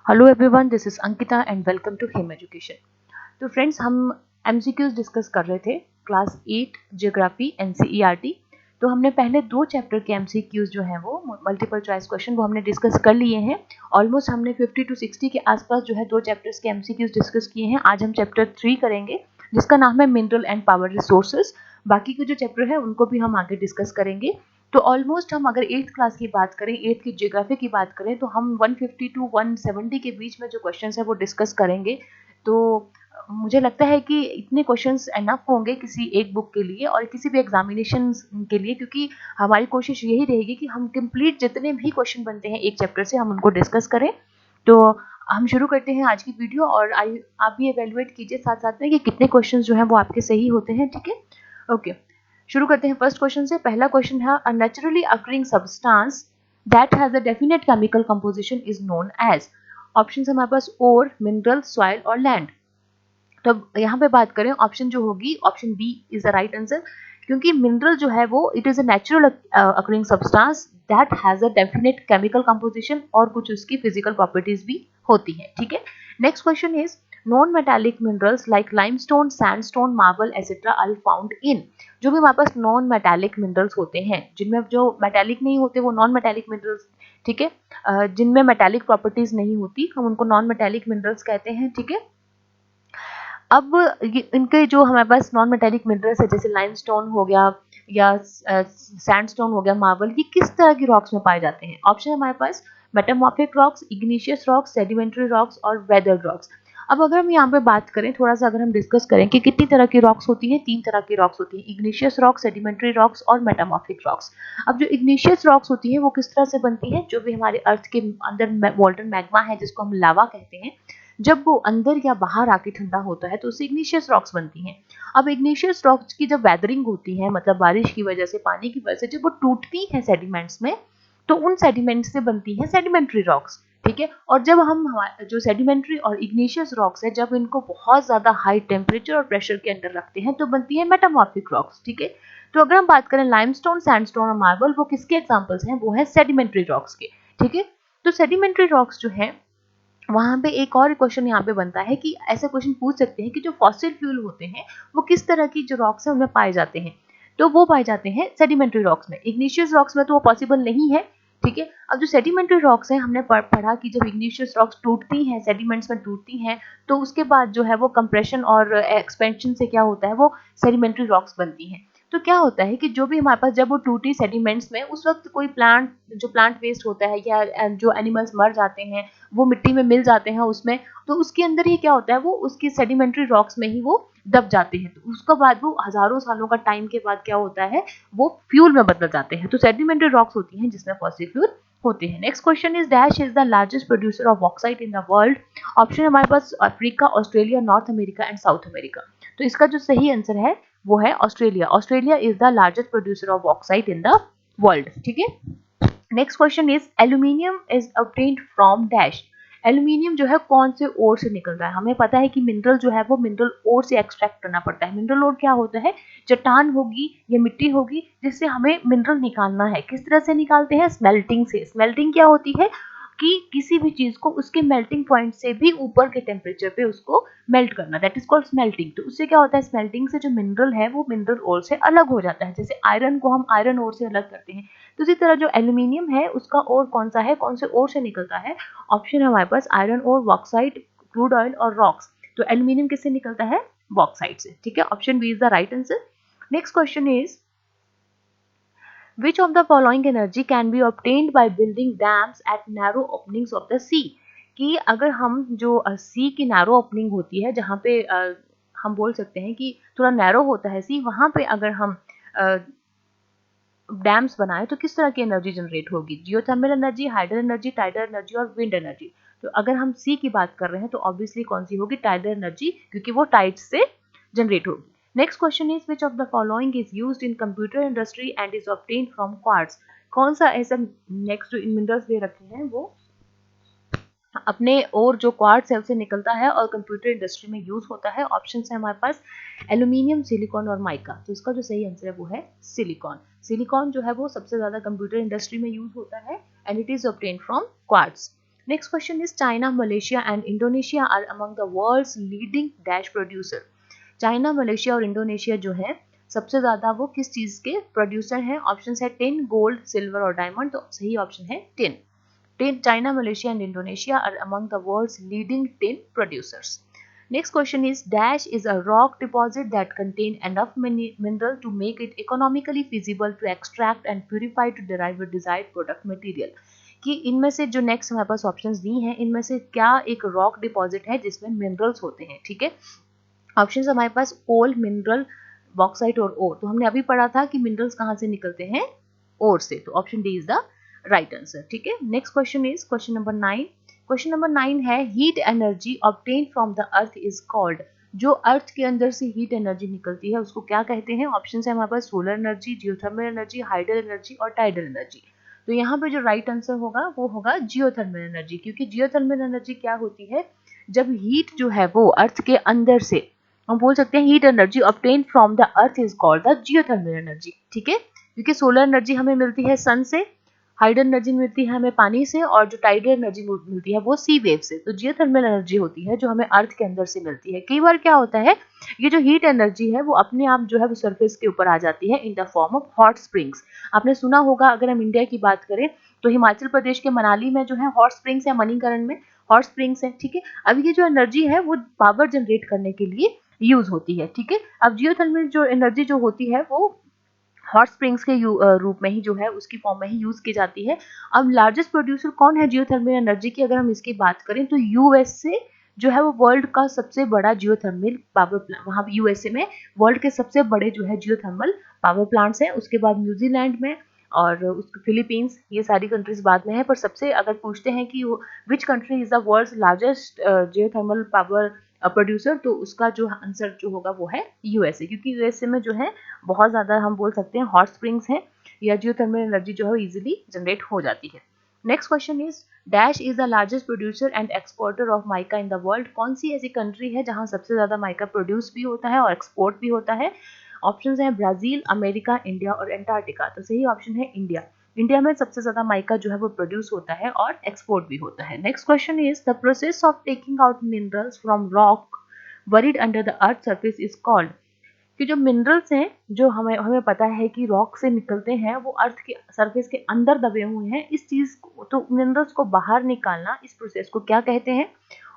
Hello everyone, this is Ankita and welcome to him education. तो friends, हम MCQs discuss कर रहे थे क्लास 8 जियोग्राफी एनसीईआरटी। तो हमने पहले 2 चैप्टर के एमसीक्यूज जो हैं वो मल्टीपल चॉइस क्वेश्चन वो हमने डिस्कस कर लिए हैं। ऑलमोस्ट हमने 50 टू 60 के आसपास जो है 2 चैप्टर्स के एमसीक्यूज डिस्कस किए हैं। आज हम चैप्टर 3 करेंगे जिसका नाम है मिनरल एंड पावर रिसोर्सेज। बाकी के जो चैप्टर है उनको भी हम आगे डिस्कस करेंगे। तो ऑलमोस्ट हम अगर 8th क्लास की बात करें, 8th की ज्योग्राफी की बात करें, तो हम 150 टू 170 के बीच में जो क्वेश्चंस है वो डिस्कस करेंगे। तो मुझे लगता है कि इतने क्वेश्चंस एनफ होंगे किसी एक बुक के लिए और किसी भी एग्जामिनेशन के लिए, क्योंकि हमारी कोशिश यही रहेगी कि हम कंप्लीट जितने भी क्वेश्चन बनते हैं एक चैप्टर से हम उनको डिस्कस करें। तो हम शुरू करते हैं आज की वीडियो और आप भी एवेलुएट कीजिए साथ साथ में कि कितने क्वेश्चन जो हैं वो आपके सही होते हैं। ठीक है, ओके, शुरू करते हैं फर्स्ट क्वेश्चन से। पहला क्वेश्चन है, a naturally occurring substance that has a definite chemical composition is known as. Option है हमारे पास ओर, मिनरल, सॉइल और लैंड। तो यहाँ पे बात करें, ऑप्शन जो होगी option B is the right answer, क्योंकि मिनरल जो है वो it is a natural occurring substance that has a definite chemical composition और कुछ उसकी फिजिकल प्रॉपर्टीज भी होती है। ठीक है, next question is non metallic minerals like limestone, sandstone, marble etcetera are found in. जो भी हमारे पास नॉन मेटालिक मिनरल्स होते हैं, जिनमें जो मेटालिक नहीं होते वो नॉन मेटालिक मिनरल्स। ठीक है, जिनमें मेटालिक प्रॉपर्टीज नहीं होती हम उनको नॉन मेटालिक मिनरल्स कहते हैं। ठीक है, अब इनके जो हमारे पास नॉन मेटेलिक मिनरल्स है जैसे लाइमस्टोन हो गया या सैंडस्टोन हो गया, मार्बल, ये किस तरह की रॉक्स में पाए जाते हैं। ऑप्शन है हमारे पास metamorphic rocks, igneous rocks, sedimentary rocks और वेदर्ड रॉक्स। अब अगर हम यहाँ पे बात करें, थोड़ा सा अगर हम डिस्कस करें कि कितनी तरह की रॉक्स होती हैं, 3 तरह की रॉक्स होती हैं, इग्निशियस रॉक्स, सेडिमेंट्री रॉक्स और मेटामॉर्फिक रॉक्स। अब जो इग्निशियस रॉक्स होती हैं वो किस तरह से बनती है, जो भी हमारे अर्थ के अंदर वॉल्टन मैग्मा है जिसको हम लावा कहते हैं, जब वो अंदर या बाहर आके ठंडा होता है तो उससे इग्निशियस रॉक्स बनती हैं। अब इग्निशियस रॉक्स की जब वेदरिंग होती है, मतलब बारिश की वजह से, पानी की वजह से जब वो टूटती है सेडिमेंट्स में, तो उन सेडिमेंट्स से बनती है सेडिमेंट्री रॉक्स। ठीक है, और जब हम जो सेडिमेंट्री और इग्निशियस रॉक्स है, जब इनको बहुत ज्यादा हाई टेम्परेचर और प्रेशर के अंदर रखते हैं तो बनती है मेटामॉर्फिक रॉक्स। ठीक है, तो अगर हम बात करें लाइमस्टोन, सैंडस्टोन और मार्बल, वो किसके एग्जांपल्स हैं, वो है सेडिमेंट्री रॉक्स के। ठीक है, तो सेडिमेंट्री रॉक्स जो है वहां पे एक और क्वेश्चन यहाँ पे बनता है कि ऐसे क्वेश्चन पूछ सकते हैं कि जो फॉसिल फ्यूल होते हैं वो किस तरह की जो रॉक्स है उनमें पाए जाते हैं। तो वो पाए जाते हैं सेडिमेंट्री रॉक्स में, इग्निशियस रॉक्स में तो वो पॉसिबल नहीं है। ठीक है, अब जो सेडिमेंट्री रॉक्स हैं, हमने पढ़ा कि जब इग्निशियस रॉक्स टूटती हैं, सेडिमेंट्स में टूटती हैं, तो उसके बाद जो है वो कंप्रेशन और एक्सपेंशन से क्या होता है, वो सेडिमेंट्री रॉक्स बनती हैं। तो क्या होता है कि जो भी हमारे पास जब वो टूटी सेडिमेंट्स में, उस वक्त कोई प्लांट, जो प्लांट वेस्ट होता है या जो एनिमल्स मर जाते हैं वो मिट्टी में मिल जाते हैं उसमें, तो उसके अंदर ही क्या होता है, वो उसकी सेडिमेंट्री रॉक्स में ही वो दब जाते हैं। तो उसके बाद वो हजारों सालों का टाइम के बाद क्या होता है, वो फ्यूल में बदल जाते हैं। तो सेडिमेंट्री रॉक्स होती हैं जिसमें फॉसिल फ्यूल होते हैं। Next question is dash is the largest producer of bauxite in the world. Option हमारे पास Africa, Australia, North America and South America. तो इसका जो सही आंसर है वो है Australia. Australia is the largest producer of bauxite in the world. ठीक है, next question is aluminium is obtained from dash. Aluminium जो है कौन से ओर से निकलता है। हमें पता है कि मिनरल जो है वो मिनरल ओर से एक्सट्रैक्ट करना पड़ता है। मिनरल ओर क्या होता है, चट्टान होगी या मिट्टी होगी जिससे हमें मिनरल निकालना है। किस तरह से निकालते हैं, स्मेल्टिंग से। स्मेल्टिंग क्या होती है कि किसी भी चीज को उसके मेल्टिंग पॉइंट से भी ऊपर के टेम्परेचर पे उसको मेल्ट करना, दैट इज कॉल्ड स्मेल्टिंग। तो उससे क्या होता है, स्मेल्टिंग से जो मिनरल है वो मिनरल ओर से अलग हो जाता है। जैसे आयरन को हम आयरन ओर से अलग करते हैं, तो इसी तरह जो एल्यूमिनियम है उसका ओर कौन सा है, कौन से ओर से निकलता है। ऑप्शन है हमारे पास iron ore, bauxite, crude oil और रॉक्स। तो एल्यूमिनियम किससे निकलता है, बॉक्साइट से। ठीक है, option B is the right answer. Next question is which of the following energy can be obtained by building dams at narrow openings of the sea। कि अगर हम जो सी की नैरो ओपनिंग होती है, जहाँ पे हम बोल सकते हैं कि थोड़ा नैरो होता है सी, वहां पे अगर हम डैम्स बनाए तो किस तरह की एनर्जी जनरेट होगी। Geothermal energy, hydel energy, tidal energy और विंड एनर्जी। तो अगर हम सी की बात कर रहे हैं तो ऑब्वियसली कौन सी होगी, टाइडल एनर्जी, क्योंकि वो टाइड से जनरेट होगी। Next question is which of the following is used in computer industry and is obtained from quartz. कौन सा ऐसा नेक्स्ट जो मिनरल्स दे रखे हैं वो अपने और जो क्वार्ट्ज है उसे निकलता है और कंप्यूटर इंडस्ट्री में यूज होता है। ऑप्शन है हमारे पास एल्यूमिनियम, सिलिकॉन और माइका। तो इसका जो सही आंसर है वो है सिलिकॉन। सिलिकॉन जो है वो सबसे ज्यादा कंप्यूटर इंडस्ट्री में यूज होता है and it is obtained from quartz. Next question is China, Malaysia and Indonesia are among the world's leading dash producer. China, Malaysia और इंडोनेशिया जो है सबसे ज्यादा वो किस चीज के प्रोड्यूसर हैं? ऑप्शन है टिन, गोल्ड, सिल्वर और डायमंड। तो सही ऑप्शन है tin. China, Malaysia and Indonesia are among the world's leading tin producers. Next question is dash is a rock deposit that contain enough mineral to make it economically feasible to extract and purify to derive a desired product material. कि इनमें से जो next हमारे पास options दी हैं इनमें से क्या एक रॉक डिपॉजिट है जिसमें मिनरल्स होते हैं? ठीक है, ऑप्शंस हमारे पास कोल, मिनरल, बॉक्साइट और ओर। तो हमने अभी पढ़ा था कि मिनरल्स कहाँ से निकलते हैं? ओर से। तो option D is the right answer. ठीक है, next question is question number 9। Question number 9 है heat energy obtain from the earth is called. जो अर्थ के अंदर से हीट एनर्जी निकलती है उसको क्या कहते हैं? ऑप्शन है हमारे पास solar energy, geothermal energy, hydel energy और टाइडल एनर्जी। तो यहाँ पे जो राइट आंसर होगा वो होगा जियोथर्मल एनर्जी, क्योंकि जियोथर्मल एनर्जी क्या होती है? जब हीट जो है वो अर्थ के अंदर से, हम बोल सकते हैं heat energy obtain from the earth is called the geothermal energy. ठीक है, क्योंकि सोलर एनर्जी हमें मिलती है सन से, हाइडल एनर्जी मिलती है हमें पानी से, और जो टाइडल एनर्जी मिलती है वो सी वेव से। तो जियोथर्मल एनर्जी होती है जो हमें अर्थ के अंदर से मिलती है। कई बार क्या होता है, ये जो हीट एनर्जी है वो अपने आप जो है वो सरफेस के ऊपर आ जाती है in the form of hot springs. आपने सुना होगा, अगर हम इंडिया की बात करें तो हिमाचल प्रदेश के मनाली में जो है हॉट स्प्रिंग्स है, मणिकरण में हॉट स्प्रिंग्स है। ठीक है, अब ये जो एनर्जी है वो पावर जनरेट करने के लिए यूज होती है। ठीक है, अब जियोथर्मल जो एनर्जी जो होती है वो हॉट स्प्रिंग्स के रूप में ही जो है उसकी फॉर्म में ही यूज की जाती है। अब लार्जेस्ट प्रोड्यूसर कौन है जियोथर्मल एनर्जी की? अगर हम इसकी बात करें तो यूएसए जो है वो वर्ल्ड का सबसे बड़ा जियोथर्मल पावर प्लांट, वहां यूएसए में वर्ल्ड के सबसे बड़े जो है जियोथर्मल पावर प्लांट्स हैं। उसके बाद न्यूजीलैंड में और फिलीपींस, ये सारी कंट्रीज बाद में है। पर सबसे अगर पूछते हैं कि which country is the world's largest geothermal power producer, तो उसका जो आंसर जो होगा वो है यूएसए, क्योंकि यूएसए में जो है बहुत ज्यादा हम बोल सकते हैं हॉट स्प्रिंग्स हैं या जियोथर्मल एनर्जी जो है इजीली जनरेट हो जाती है। Next question is dash is the largest producer and exporter of mica in the world. कौन सी ऐसी कंट्री है जहां सबसे ज्यादा माइका प्रोड्यूस भी होता है और एक्सपोर्ट भी होता है? ऑप्शंस हैं ब्राजील, अमेरिका, इंडिया और एंटार्क्टिका। तो सही ऑप्शन है इंडिया। इंडिया में सबसे ज्यादा माइका जो है वो प्रोड्यूस होता है और एक्सपोर्ट भी होता है। Next question is the process of taking out minerals from rock buried under the earth surface is called। कि जो मिनरल्स हैं जो हमें हमें पता है कि रॉक से निकलते हैं वो अर्थ के सरफेस के अंदर दबे हुए हैं, इस चीज को, तो मिनरल्स को बाहर निकालना, इस प्रोसेस को क्या कहते हैं?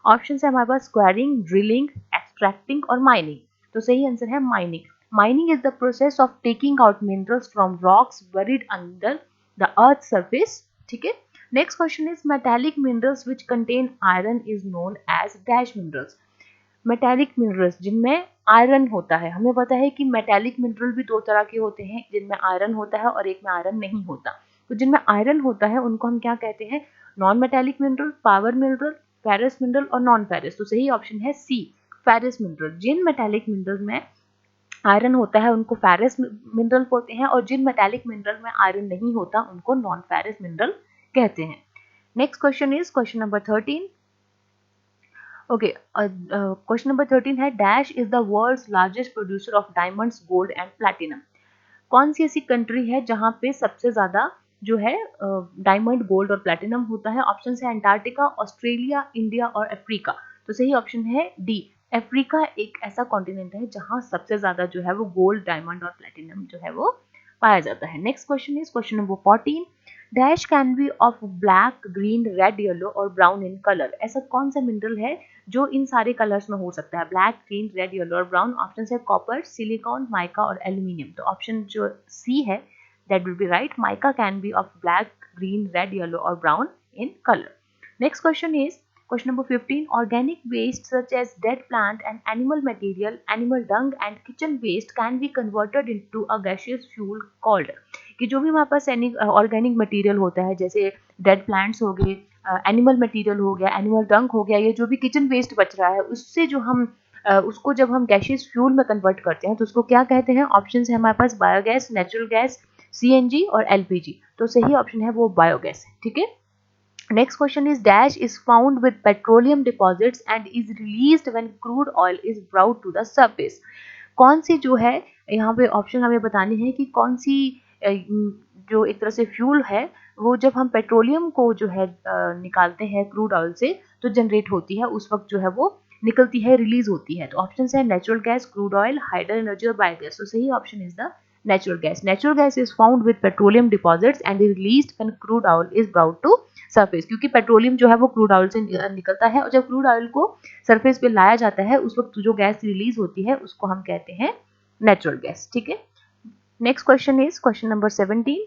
ऑप्शन है हमारे पास स्क्वायरिंग, ड्रिलिंग, एक्सट्रैक्टिंग और माइनिंग। तो सही आंसर है mining. Mining is the process of taking out minerals from rocks buried under the earth surface. ठीक है, next question is metallic minerals which contain iron is known as dash minerals. Metallic minerals जिनमें iron होता है, हमें पता है कि metallic mineral भी दो तरह के होते हैं, जिनमें आयरन होता है और एक में आयरन नहीं होता। तो जिनमें आयरन होता है उनको हम क्या कहते हैं? Non metallic mineral, power mineral, ferrous mineral और नॉन फेरस। तो सही ऑप्शन है सी, फेरस मिनरल। जिन मेटालिक मिनरल में आयरन होता है उनको फेरस मिनरल बोलते हैं, और जिन मेटालिक मिनरल में आयरन नहीं होता उनको नॉन फेरस मिनरल कहते हैं। Next question is question number 13। Okay, question number 13 है dash is the world's largest producer of diamonds, gold and platinum. कौन सी ऐसी कंट्री है जहां पे सबसे ज्यादा जो है डायमंड, गोल्ड और प्लैटिनम होता है? ऑप्शन है अंटार्कटिका, ऑस्ट्रेलिया, इंडिया और अफ्रीका। तो सही ऑप्शन है डी, अफ्रीका एक ऐसा कॉन्टिनेंट है जहां सबसे ज्यादा जो है वो गोल्ड, डायमंड और प्लैटिनम जो है वो पाया जाता है। Next question is question number 14। Dash can be of black, green, red, yellow और ब्राउन इन कलर। ऐसा कौन सा मिनरल है जो इन सारे कलर्स में हो सकता है? ब्लैक, ग्रीन, रेड, येलो और ब्राउन। ऑप्शन है कॉपर, सिलिकॉन, माइका और एल्यूमिनियम। तो ऑप्शन जो सी है that will be right. Mica can be of black, green, red, yellow और brown in colour. Next question is question number 15। organic waste such as dead plant and animal material, animal dung and kitchen waste can be converted into a gaseous fuel called। कि जो भी हमारे पास organic material होता है, जैसे dead plants हो गए, animal material हो गया, एनिमल डंग हो गया, ये जो भी किचन वेस्ट बच रहा है उससे जो हम उसको जब हम गैसियस फ्यूल में कन्वर्ट करते हैं तो उसको क्या कहते हैं? ऑप्शन है हमारे पास बायोगैस, नेचुरल गैस, सीएनजी और एलपीजी। तो सही ऑप्शन है वो बायोगैस है। ठीक है, next question is dash is found with petroleum deposits and is released when crude oil is brought to the surface। कौन सी जो है यहाँ पे ऑप्शन हमें बतानी है कि कौन सी जो एक तरह से फ्यूल है वो जब हम पेट्रोलियम को जो है निकालते हैं क्रूड ऑयल से तो जनरेट होती है, उस वक्त जो है वो निकलती है, रिलीज होती है। तो ऑप्शन है natural gas, crude oil, hydel energy और बायोगैस। तो सही option is the natural gas. Natural gas is found with petroleum deposits and is released when crude oil is brought to surface, क्योंकि petroleum जो है वो crude oil से निकलता है और जब क्रूड ऑयल को सरफेस पे लाया जाता है उस वक्त जो गैस रिलीज होती है उसको हम कहते हैं नेचुरल गैस। ठीक है, next question is question number 17.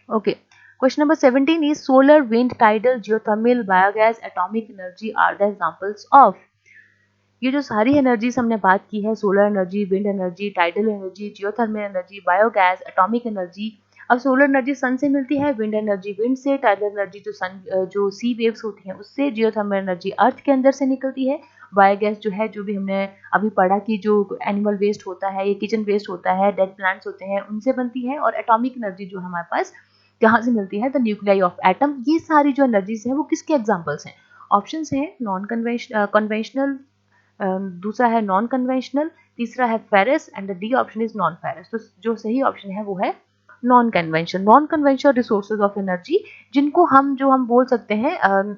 Okay. Question number 17 is solar, wind, tidal, geothermal, biogas, atomic energy are the examples of. ये जो सारी एनर्जीज हमने बात की है, solar energy, wind energy, tidal energy, geothermal energy, biogas, atomic energy. अब solar energy सन से मिलती है, विंड एनर्जी विंड से, टाइडल एनर्जी जो सन जो सी वेव्स होती हैं उससे, जियोथर्मल एनर्जी अर्थ के अंदर से निकलती है, बायोगैस जो है जो भी हमने अभी पढ़ा कि जो एनिमल वेस्ट होता है या किचन वेस्ट होता है, डेड प्लांट्स होते हैं उनसे बनती है, और एटॉमिक एनर्जी जो हमारे पास कहाँ से मिलती है, द न्यूक्लियाई ऑफ एटम। ये सारी जो एनर्जीज हैं वो किसके एग्जाम्पल्स हैं? ऑप्शंस हैं नॉन कन्वेंशनल, दूसरा है नॉन कन्वेंशनल, तीसरा है ferrous and the D option is non ferrous. तो जो सही ऑप्शन है वो है non conventional. Non conventional resources of energy जिनको हम बोल सकते हैं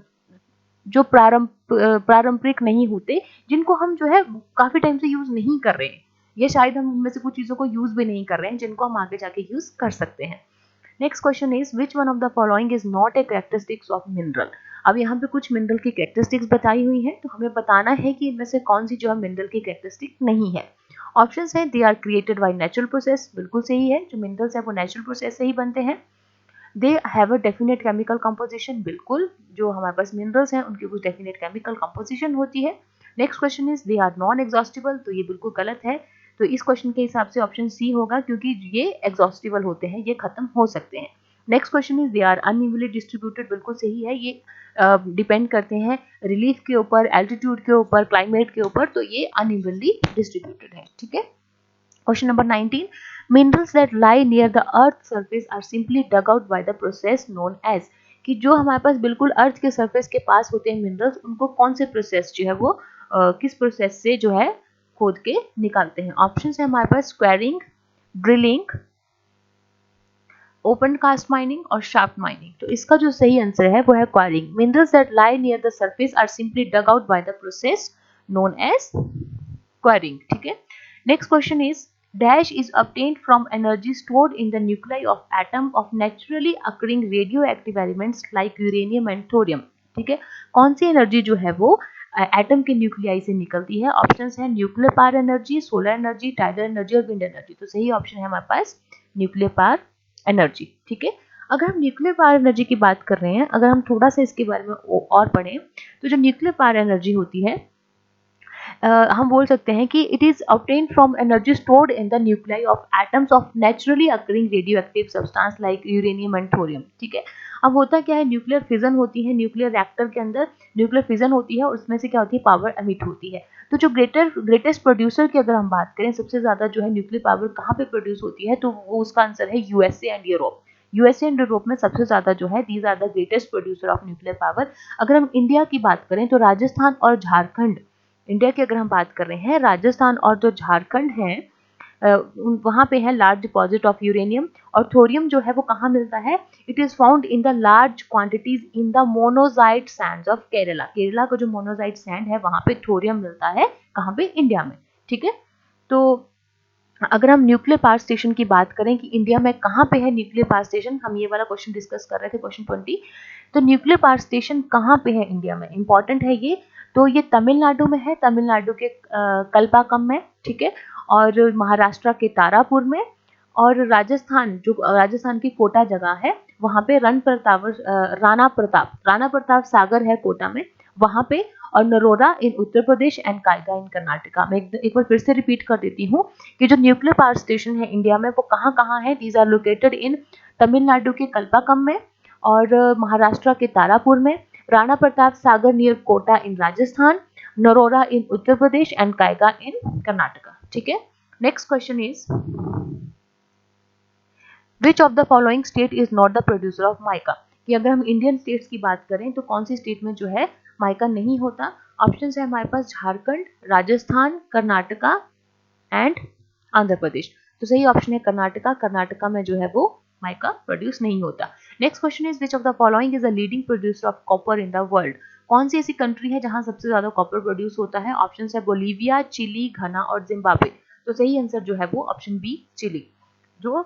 जो पारंपरिक नहीं होते, जिनको हम जो है काफी टाइम से यूज नहीं कर रहे हैं, ये शायद हम उनमें से कुछ चीजों को यूज भी नहीं कर रहे हैं जिनको हम आगे जाके यूज कर सकते हैं। Next question is which one of the following is not a characteristics of mineral. अब यहाँ पे कुछ मिनरल की कैरेक्टरिस्टिक्स बताई हुई है, तो हमें बताना है कि इनमें से कौन सी जो है मिनरल की कैरेक्टरिस्टिक नहीं है। ऑप्शंस है they are created by natural process, बिल्कुल सही है, जो मिनरल्स है वो नेचुरल प्रोसेस से ही बनते हैं। They have a definite chemical composition, बिल्कुल जो हमारे पास मिनरल्स हैं उनकी कुछ डेफिनेट केमिकल कंपोजिशन होती है। Next question is they are non exhaustible, तो ये बिल्कुल गलत है। तो इस क्वेश्चन के हिसाब से ऑप्शन सी होगा, क्योंकि ये एग्जॉस्टिबल होते हैं, ये खत्म हो सकते हैं। Next question is they are unevenly distributed, बिल्कुल सही है, ये डिपेंड करते हैं रिलीफ के ऊपर, एल्टीट्यूड के ऊपर, क्लाइमेट के ऊपर, तो ये अनइवनली डिस्ट्रीब्यूटेड है। ठीक है, question number 19, minerals that lie near the earth surface are simply dug out by the process known as, कि जो हमारे पास बिल्कुल अर्थ के सरफेस के पास होते हैं मिनरल्स, उनको कौन से प्रोसेस जो है वो किस प्रोसेस से जो है खोद के निकालते हैं। ऑप्शंस है हमारे पास squaring, drilling, open cast mining और शाफ्ट माइनिंग। तो इसका जो सही आंसर है वो है quarrying. Minerals that lie near the surface are simply dug out by the process known as quarrying. ठीक है, next question is dash is obtained from energy stored in the nuclei of atom of naturally occurring radioactive elements like uranium and thorium। ठीक है, कौन सी energy जो है वो atom के nuclei से निकलती है? ऑप्शंस है nuclear power energy, solar energy, tidal energy और विंड एनर्जी। तो सही ऑप्शन है हमारे पास न्यूक्लियर पावर एनर्जी। ठीक है, अगर हम न्यूक्लियर पावर एनर्जी की बात कर रहे हैं, अगर हम थोड़ा सा इसके बारे में और पढ़ें, तो जो न्यूक्लियर पावर एनर्जी होती है हम बोल सकते हैं कि it is obtain from energy stored in the nuclei of atoms of naturally occurring radioactive substance like uranium and thorium. ठीक है, अब होता क्या है, न्यूक्लियर फिजन होती है, न्यूक्लियर रिएक्टर के अंदर न्यूक्लियर फिजन होती है और उसमें से क्या होती है, पावर एमिट होती है। तो जो ग्रेटेस्ट प्रोड्यूसर की अगर हम बात करें, सबसे ज्यादा जो है न्यूक्लियर पावर कहाँ पे प्रोड्यूस होती है, तो वो उसका आंसर है USA and Europe. USA and Europe में सबसे ज्यादा जो है these are the greatest producer of nuclear power. अगर हम इंडिया की बात करें तो राजस्थान और झारखंड, इंडिया की अगर हम बात कर रहे हैं, राजस्थान और जो झारखंड है वहाँ पे है लार्ज डिपॉजिट ऑफ यूरेनियम, और थोरियम जो है वो कहाँ मिलता है, it is found in the large quantities in the monazite Sands of Kerala. Kerala का जो मोनोजाइट सैंड है वहाँ पे थोरियम मिलता है, कहाँ पे, इंडिया में। ठीक है, तो अगर हम न्यूक्लियर पावर स्टेशन की बात करें कि इंडिया में कहाँ पे है न्यूक्लियर पावर स्टेशन, हम ये वाला क्वेश्चन डिस्कस कर रहे थे, क्वेश्चन 20। तो न्यूक्लियर पावर स्टेशन कहाँ पे है इंडिया में, इंपॉर्टेंट है ये। तो ये तमिलनाडु में है, तमिलनाडु के कल्पाकम में। ठीक है, और महाराष्ट्र के तारापुर में, और राजस्थान, जो राजस्थान की कोटा जगह है वहाँ पे राणा प्रताप सागर है कोटा में, वहाँ पे, और Narora in Uttar Pradesh and Kaiga in Karnataka. मैं एक बार फिर से रिपीट कर देती हूँ कि जो न्यूक्लियर पावर स्टेशन है इंडिया में वो कहाँ कहाँ है। These are located in Tamil Nadu के कल्पाकम में, और महाराष्ट्र के तारापुर में, Rana Pratap Sagar near Kota in Rajasthan, Narora in Uttar Pradesh and Kaiga in Karnataka. ठीक है, next question is which of the following state is not the producer of mica. कि अगर हम इंडियन स्टेट्स की बात करें तो कौन सी स्टेट में जो है माइका नहीं होता। ऑप्शंस है हमारे पास झारखंड, राजस्थान, कर्नाटका एंड आंध्र प्रदेश। तो सही ऑप्शन है कर्नाटका। कर्नाटका में जो है वो माइका प्रोड्यूस नहीं होता। Next question is which of the following is the leading producer of copper in the world. कौन सी ऐसी कंट्री है जहां सबसे ज्यादा कॉपर प्रोड्यूस होता है? ऑप्शन है बोलीविया, चिली, घना और जिम्बाब्वे। तो सही आंसर जो है वो ऑप्शन बी चिली, जो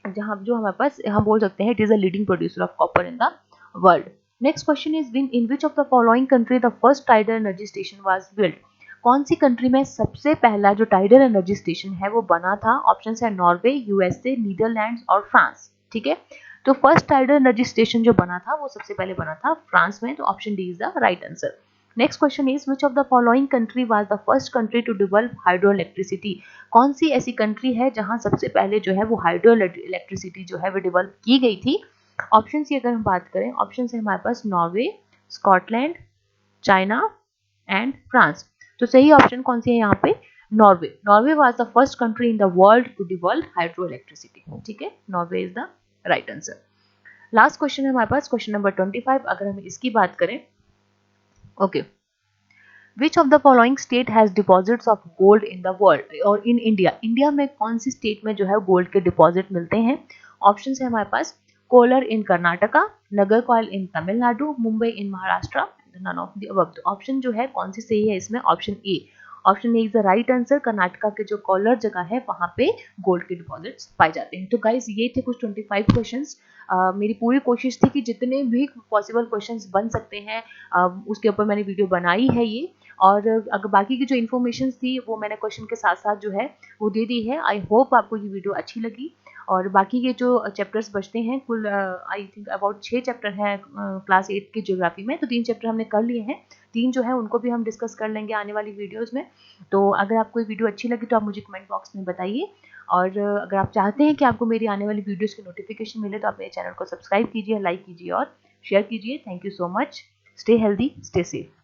जो हमारे पास हम बोल सकते हैं it is a leading producer of copper in the world. Next question is in which of the following country the first tidal energy station was built. कौन सी कंट्री में सबसे पहला जो टाइडल एनर्जी स्टेशन है वो बना था? ऑप्शन है नॉर्वे, यूएसए, नीदरलैंड्स और फ्रांस। ठीक है, तो फर्स्ट टाइडल एनर्जी स्टेशन जो बना था वो सबसे पहले बना था फ्रांस में, तो option D is the right answer. Next question is which of the following country was the first country to develop hydro electricity. कौन सी ऐसी कंट्री है जहां सबसे पहले जो है वो हाइड्रो इलेक्ट्रिसिटी जो है वो डेवलप की गई थी? ऑप्शन की अगर हम बात करें, ऑप्शन है हमारे पास Norway, Scotland, China and France. तो सही ऑप्शन कौन सी है यहाँ पे? Norway. Norway was the first country in the world to develop hydro electricity. ठीक है, Norway is the right answer. Last question है हमारे पास क्वेश्चन नंबर 25। अगर हम इसकी बात करें, okay, which of the following state has deposits of gold in the world, और इन इंडिया, इंडिया में कौन सी स्टेट में जो है गोल्ड के डिपॉजिट मिलते हैं? ऑप्शन है हमारे पास Kolar in Karnataka, Nagercoil in Tamil Nadu, Mumbai in Maharashtra, none of the above. तो ऑप्शन जो है कौन सी सही है इसमें? Option A, option A is the right answer. Karnataka के जो कोलर जगह है वहां पे गोल्ड के डिपॉजिट्स पाए जाते हैं। तो गाइज ये थे कुछ 25 क्वेश्चंस। मेरी पूरी कोशिश थी कि जितने भी पॉसिबल क्वेश्चंस बन सकते हैं उसके ऊपर मैंने वीडियो बनाई है ये, और अगर बाकी की जो इन्फॉर्मेशन थी वो मैंने क्वेश्चन के साथ साथ जो है वो दे दी है। आई होप आपको ये वीडियो अच्छी लगी। और बाकी के जो चैप्टर्स बचते हैं, कुल आई थिंक अबाउट 6 चैप्टर हैं क्लास 8 की ज्योग्राफी में, तो 3 चैप्टर हमने कर लिए हैं, 3 जो है उनको भी हम डिस्कस कर लेंगे आने वाली वीडियोस में। तो अगर आपको ये वीडियो अच्छी लगी तो आप मुझे कमेंट बॉक्स में बताइए, और अगर आप चाहते हैं कि आपको मेरी आने वाली वीडियोस की नोटिफिकेशन मिले तो आप मेरे चैनल को सब्सक्राइब कीजिए, लाइक कीजिए और शेयर कीजिए। Thank you so much. Stay healthy, stay safe.